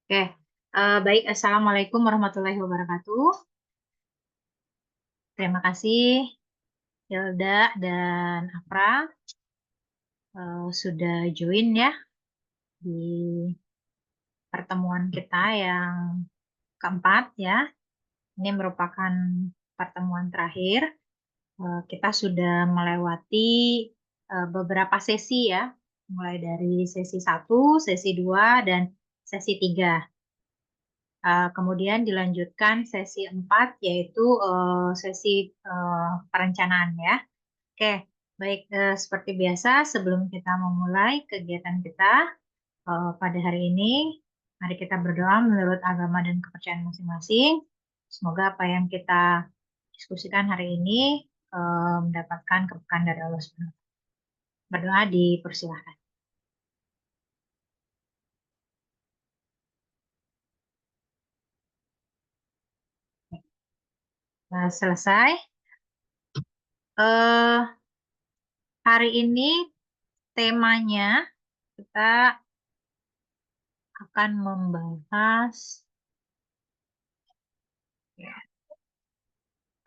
Oke, baik. Assalamualaikum warahmatullahi wabarakatuh. Terima kasih Hilda dan Afra sudah join ya di pertemuan kita yang keempat ya. Ini merupakan pertemuan terakhir. Kita sudah melewati beberapa sesi ya, mulai dari sesi 1, sesi 2, dan sesi 3. Kemudian dilanjutkan sesi 4 yaitu sesi perencanaan ya. Oke, baik, seperti biasa sebelum kita memulai kegiatan kita pada hari ini, mari kita berdoa menurut agama dan kepercayaan masing-masing. Semoga apa yang kita diskusikan hari ini mendapatkan keberkahan dari Allah Subhanahu wa Ta'ala. Berdoa dipersilahkan. Nah, selesai. Eh, Hari ini temanya kita akan membahas ya.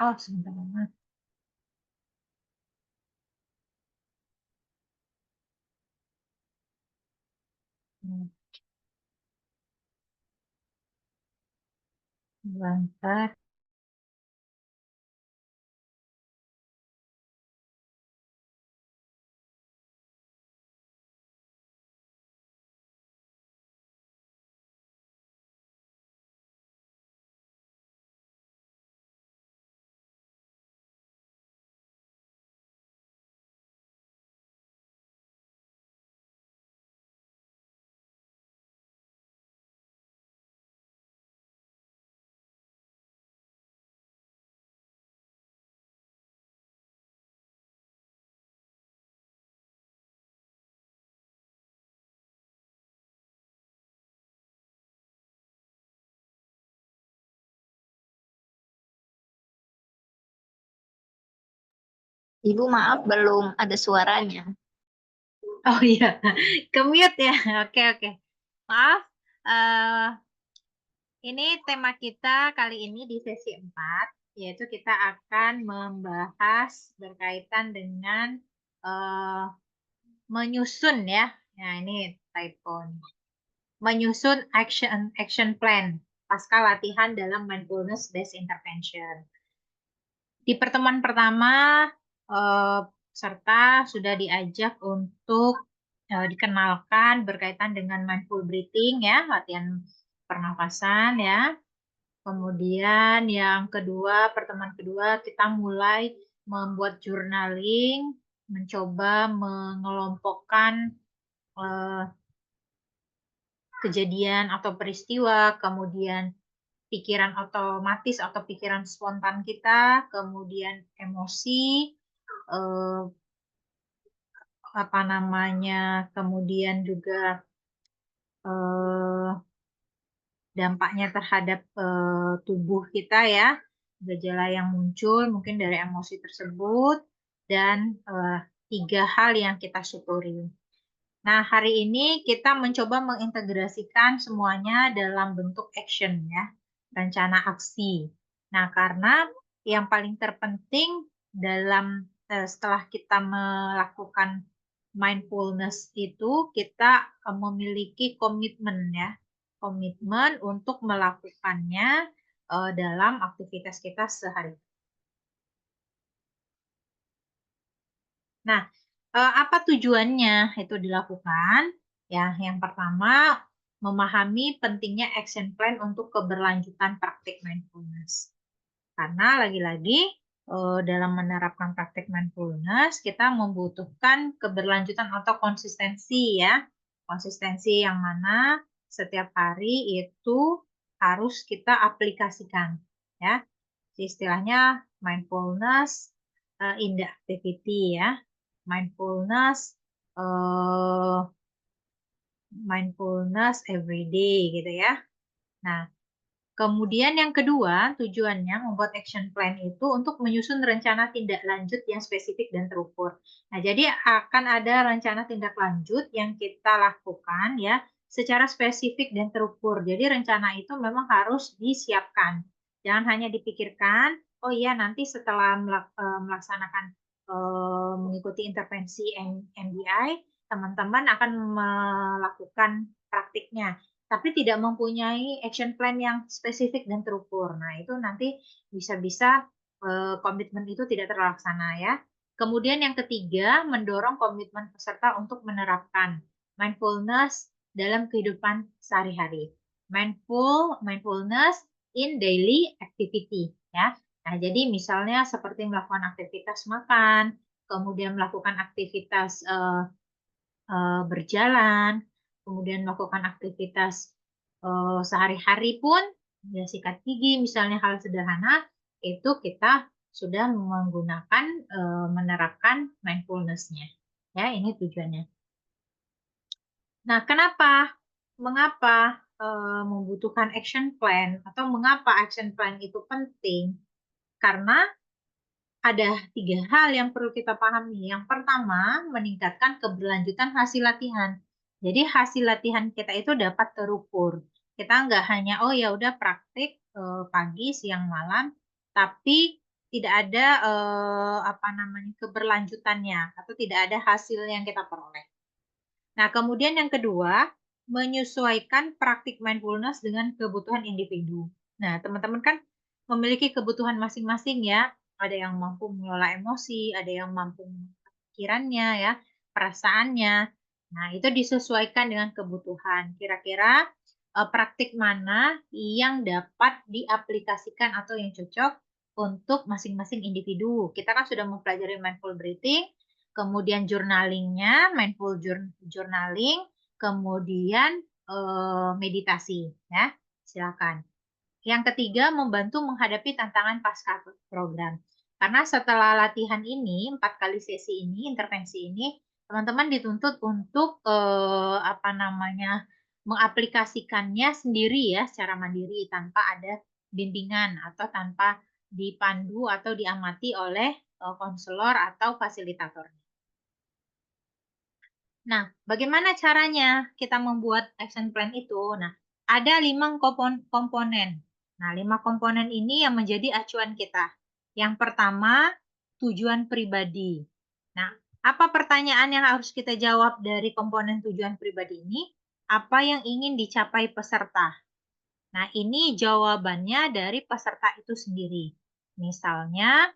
Oh, sebentar. Hmm, Sebentar. Ibu maaf belum ada suaranya. Oh iya, ke-mute ya. Oke, oke. Maaf, eh, ini tema kita kali ini di sesi 4, yaitu kita akan membahas berkaitan dengan eh, menyusun ya. Nah, ini typo. Menyusun action plan pasca latihan dalam mindfulness based intervention. Di pertemuan pertama, peserta sudah diajak untuk dikenalkan berkaitan dengan mindful breathing ya, latihan pernafasan ya. Kemudian yang kedua, pertemuan kedua kita mulai membuat journaling, mencoba mengelompokkan eh, kejadian atau peristiwa, kemudian pikiran otomatis atau pikiran spontan kita, kemudian emosi, eh, apa namanya, kemudian juga eh, dampaknya terhadap tubuh kita ya, gejala yang muncul mungkin dari emosi tersebut, dan eh, 3 hal yang kita syukuri. Nah, hari ini kita mencoba mengintegrasikan semuanya dalam bentuk action ya, rencana aksi. Nah, karena yang paling terpenting dalam setelah kita melakukan mindfulness itu, kita memiliki komitmen ya, komitmen untuk melakukannya dalam aktivitas kita sehari. Nah, apa tujuannya itu dilakukan? Ya, yang pertama, memahami pentingnya action plan untuk keberlanjutan praktik mindfulness. Karena lagi-lagi dalam menerapkan praktik mindfulness, kita membutuhkan keberlanjutan atau konsistensi ya. Konsistensi yang mana setiap hari itu harus kita aplikasikan ya. Istilahnya mindfulness in the activity ya. Mindfulness eh, mindfulness every day gitu ya. Nah, kemudian yang kedua, tujuannya membuat action plan itu untuk menyusun rencana tindak lanjut yang spesifik dan terukur. Nah, jadi akan ada rencana tindak lanjut yang kita lakukan ya secara spesifik dan terukur. Jadi rencana itu memang harus disiapkan. Jangan hanya dipikirkan, oh iya nanti setelah melaksanakan mengikuti intervensi MDI, teman-teman akan melakukan praktiknya, tapi tidak mempunyai action plan yang spesifik dan terukur. Nah, itu nanti bisa-bisa komitmen itu tidak terlaksana ya. Kemudian yang ketiga, mendorong komitmen peserta untuk menerapkan mindfulness dalam kehidupan sehari-hari. Mindfulness in daily activity ya. Nah, jadi misalnya seperti melakukan aktivitas makan, kemudian melakukan aktivitas berjalan, kemudian melakukan aktivitas sehari-hari pun, ya sikat gigi misalnya hal sederhana, itu kita sudah menggunakan menerapkan mindfulness-nya. Ya, ini tujuannya. Nah, mengapa membutuhkan action plan atau mengapa action plan itu penting? Karena ada 3 hal yang perlu kita pahami. Yang pertama, meningkatkan keberlanjutan hasil latihan. Jadi hasil latihan kita itu dapat terukur. Kita nggak hanya, oh ya udah praktik pagi, siang, malam, tapi tidak ada apa namanya keberlanjutannya atau tidak ada hasil yang kita peroleh. Nah, kemudian yang kedua, menyesuaikan praktik mindfulness dengan kebutuhan individu. Nah, teman-teman kan memiliki kebutuhan masing-masing ya. Ada yang mampu mengelola emosi, ada yang mampu pikirannya ya, perasaannya. Nah, itu disesuaikan dengan kebutuhan. Kira-kira praktik mana yang dapat diaplikasikan atau yang cocok untuk masing-masing individu. Kita kan sudah mempelajari mindful breathing, kemudian journalingnya, mindful journaling, kemudian meditasi, ya. Silakan. Yang ketiga, membantu menghadapi tantangan pasca program. Karena setelah latihan ini, 4 kali sesi ini, intervensi ini, teman-teman dituntut untuk apa namanya mengaplikasikannya sendiri ya, secara mandiri tanpa ada bimbingan atau tanpa dipandu atau diamati oleh konselor atau fasilitator. Nah, bagaimana caranya kita membuat action plan itu? Nah, ada 5 komponen. Nah, 5 komponen ini yang menjadi acuan kita. Yang pertama, tujuan pribadi. Nah, apa pertanyaan yang harus kita jawab dari komponen tujuan pribadi ini? Apa yang ingin dicapai peserta? Nah, ini jawabannya dari peserta itu sendiri. Misalnya,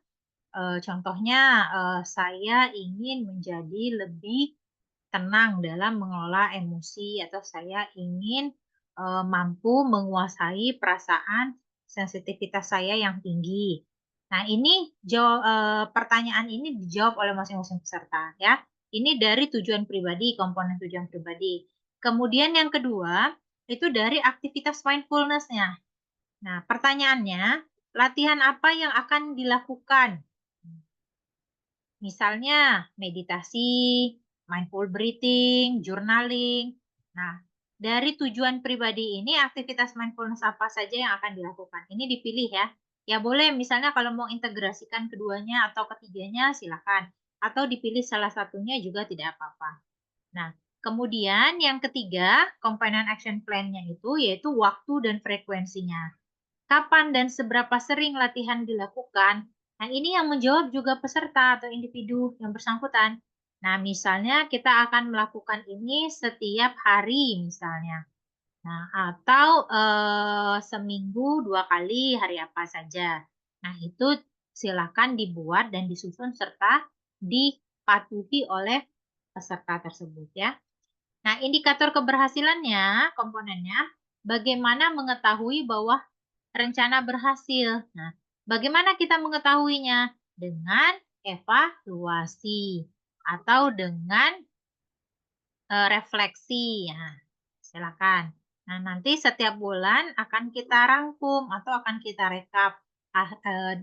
contohnya saya ingin menjadi lebih tenang dalam mengelola emosi atau saya ingin mampu menguasai perasaan sensitivitas saya yang tinggi. Nah, ini pertanyaan ini dijawab oleh masing-masing peserta ya. Ini dari tujuan pribadi, komponen tujuan pribadi. Kemudian yang kedua, itu dari aktivitas mindfulness-nya. Nah, pertanyaannya, latihan apa yang akan dilakukan? Misalnya meditasi, mindful breathing, journaling. Nah, dari tujuan pribadi ini aktivitas mindfulness apa saja yang akan dilakukan? Ini dipilih ya. Ya boleh misalnya kalau mau integrasikan keduanya atau ketiganya silakan. Atau dipilih salah satunya juga tidak apa-apa. Nah, kemudian yang ketiga, komponen action plan-nya itu yaitu waktu dan frekuensinya. Kapan dan seberapa sering latihan dilakukan? Nah, ini yang menjawab juga peserta atau individu yang bersangkutan. Nah, misalnya kita akan melakukan ini setiap hari misalnya. Nah, atau seminggu 2 kali, hari apa saja. Nah, itu silakan dibuat dan disusun serta dipatuhi oleh peserta tersebut ya. Nah, indikator keberhasilannya, komponennya, bagaimana mengetahui bahwa rencana berhasil. Nah, bagaimana kita mengetahuinya? Dengan evaluasi atau dengan refleksi. Nah, silakan. Nah, nanti setiap bulan akan kita rangkum atau akan kita rekap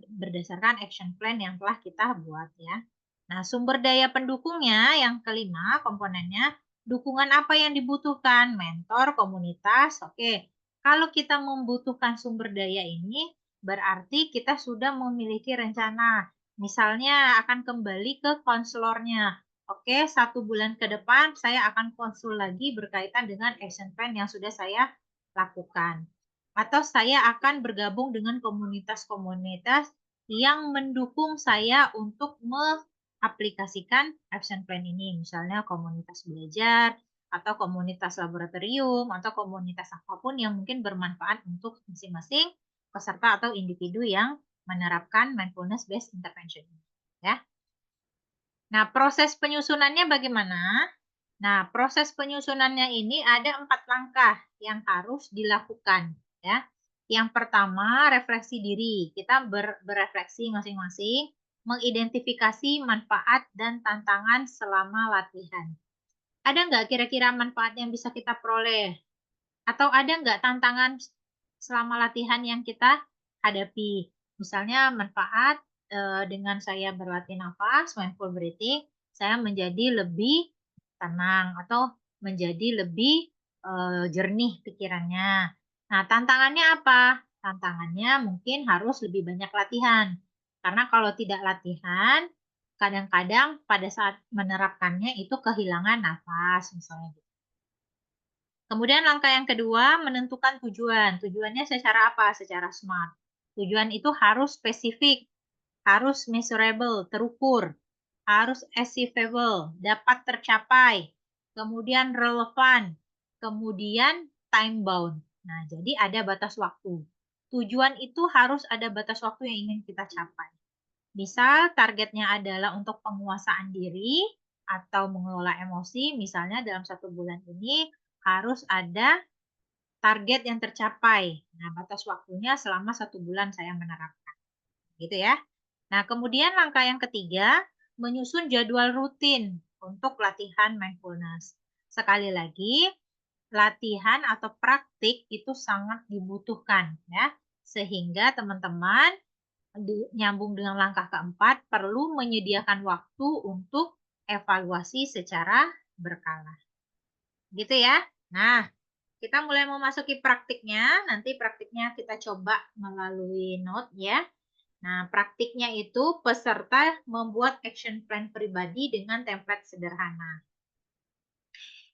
berdasarkan action plan yang telah kita buat ya. Nah, sumber daya pendukungnya yang kelima komponennya, dukungan apa yang dibutuhkan? Mentor, komunitas, oke. Kalau kita membutuhkan sumber daya ini, berarti kita sudah memiliki rencana. Misalnya akan kembali ke konselornya. Oke, 1 bulan ke depan saya akan konsul lagi berkaitan dengan action plan yang sudah saya lakukan. Atau saya akan bergabung dengan komunitas-komunitas yang mendukung saya untuk mengaplikasikan action plan ini. Misalnya komunitas belajar, atau komunitas laboratorium, atau komunitas apapun yang mungkin bermanfaat untuk masing-masing peserta atau individu yang menerapkan mindfulness based intervention. Ya. Nah, proses penyusunannya bagaimana? Nah, proses penyusunannya ini ada 4 langkah yang harus dilakukan. Ya. Yang pertama, refleksi diri. Kita berefleksi masing-masing, mengidentifikasi manfaat dan tantangan selama latihan. Ada nggak kira-kira manfaat yang bisa kita peroleh? Atau ada nggak tantangan selama latihan yang kita hadapi? Misalnya manfaat dengan saya berlatih nafas, mindful breathing, saya menjadi lebih tenang atau menjadi lebih jernih pikirannya. Nah, tantangannya apa? Tantangannya mungkin harus lebih banyak latihan. Karena kalau tidak latihan, kadang-kadang pada saat menerapkannya itu kehilangan nafas misalnya. Kemudian langkah yang kedua, menentukan tujuan. Tujuannya secara apa? Secara SMART. Tujuan itu harus spesifik, harus measurable, terukur, harus achievable, dapat tercapai, kemudian relevan, kemudian time bound. Nah, jadi ada batas waktu. Tujuan itu harus ada batas waktu yang ingin kita capai. Misal targetnya adalah untuk penguasaan diri atau mengelola emosi, misalnya dalam 1 bulan ini harus ada target yang tercapai. Nah, batas waktunya selama 1 bulan saya menerapkan. Gitu ya. Nah, kemudian langkah yang ketiga, menyusun jadwal rutin untuk latihan mindfulness. Sekali lagi, latihan atau praktik itu sangat dibutuhkan ya. Sehingga teman-teman nyambung dengan langkah keempat, perlu menyediakan waktu untuk evaluasi secara berkala. Gitu ya. Nah, kita mulai memasuki praktiknya. Nanti praktiknya kita coba melalui note ya. Nah, praktiknya itu peserta membuat action plan pribadi dengan template sederhana.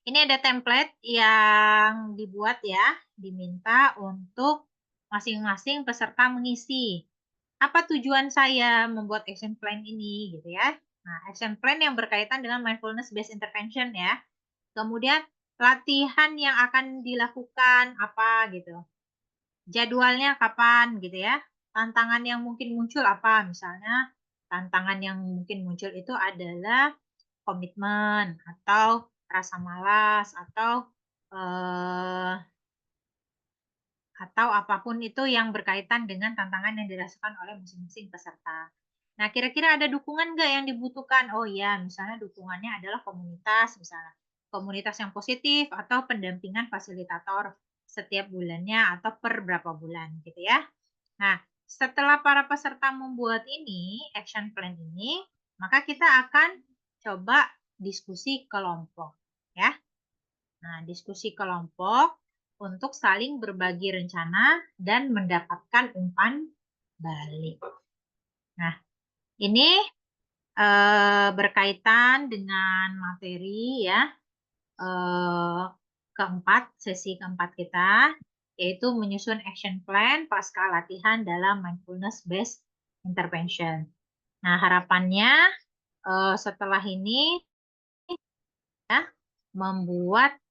Ini ada template yang dibuat ya, diminta untuk masing-masing peserta mengisi. Apa tujuan saya membuat action plan ini gitu ya. Nah, action plan yang berkaitan dengan mindfulness based intervention ya. Kemudian latihan yang akan dilakukan apa gitu. Jadwalnya kapan gitu ya. Tantangan yang mungkin muncul apa? Misalnya tantangan yang mungkin muncul itu adalah komitmen atau rasa malas atau apapun itu yang berkaitan dengan tantangan yang dirasakan oleh masing-masing peserta. Nah, kira-kira ada dukungan nggak yang dibutuhkan? Oh iya, misalnya dukungannya adalah komunitas, misalnya komunitas yang positif atau pendampingan fasilitator setiap bulannya atau per berapa bulan gitu ya. Nah, setelah para peserta membuat ini, action plan ini, maka kita akan coba diskusi kelompok ya. Nah, diskusi kelompok untuk saling berbagi rencana dan mendapatkan umpan balik. Nah, ini berkaitan dengan materi ya sesi keempat kita, yaitu menyusun action plan pasca latihan dalam mindfulness based intervention. Nah, harapannya setelah ini ya membuat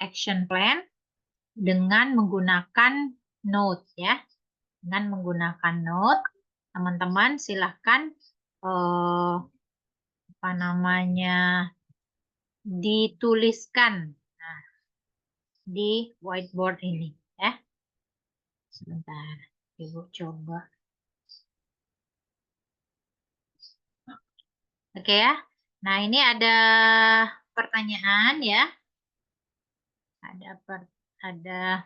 action plan dengan menggunakan note ya. Dengan menggunakan note, teman-teman silahkan apa namanya dituliskan nah, di whiteboard ini ya. Sebentar, Ibu coba. Oke ya. Nah, ini ada pertanyaan ya. Ada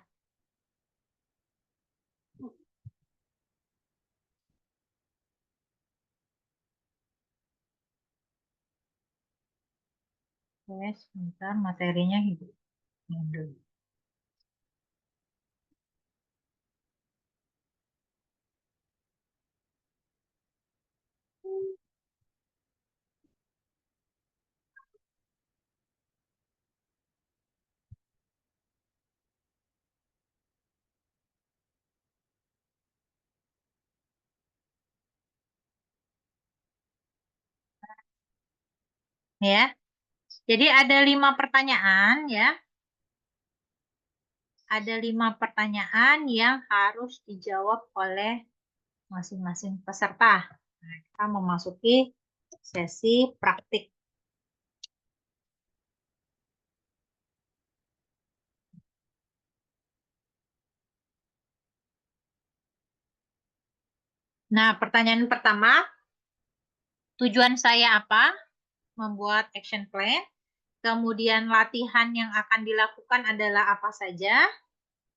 Oke, sebentar materinya Ibu. Dulu. Ya. Jadi ada 5 pertanyaan ya. Ada 5 pertanyaan yang harus dijawab oleh masing-masing peserta. Nah, kita memasuki sesi praktik. Nah, pertanyaan pertama, tujuan saya apa? Membuat action plan. Kemudian latihan yang akan dilakukan adalah apa saja.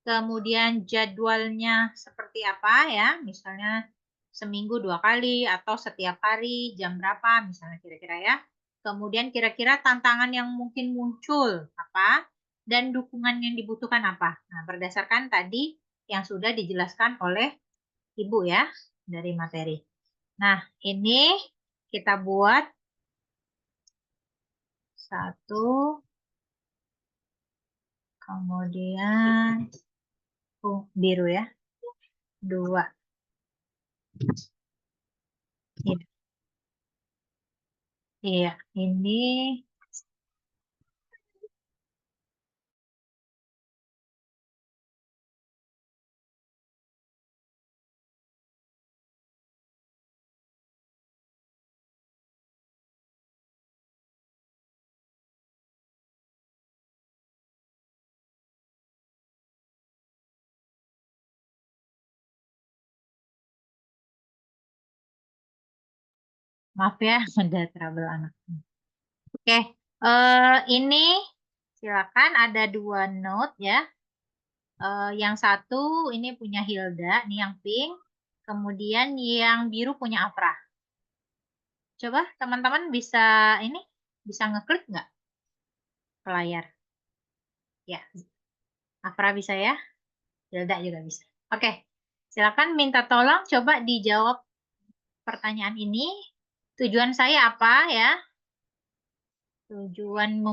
Kemudian jadwalnya seperti apa ya, misalnya seminggu 2 kali atau setiap hari jam berapa misalnya kira-kira ya. Kemudian kira-kira tantangan yang mungkin muncul apa dan dukungan yang dibutuhkan apa. Nah, berdasarkan tadi yang sudah dijelaskan oleh Ibu ya dari materi. Nah, ini kita buat satu, kemudian biru ya, 2. Iya, iya, ini maaf ya, ada trouble anak. Oke, ini silakan ada 2 note ya. Yang satu ini punya Hilda, nih yang pink. Kemudian yang biru punya Afra. Coba teman-teman bisa ini bisa ngeklik nggak ke layar? Ya, Afra bisa ya, Hilda juga bisa. Oke, silakan minta tolong coba dijawab pertanyaan ini. Tujuan saya apa ya? Tujuan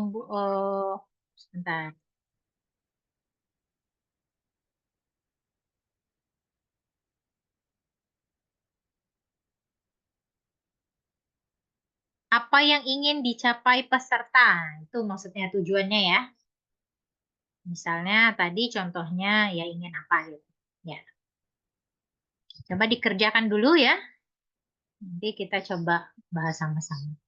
sebentar. Apa yang ingin dicapai peserta? Itu maksudnya tujuannya ya. Misalnya tadi contohnya ya ingin apa gitu. Ya, coba dikerjakan dulu ya. Nanti kita coba bahas sama-sama.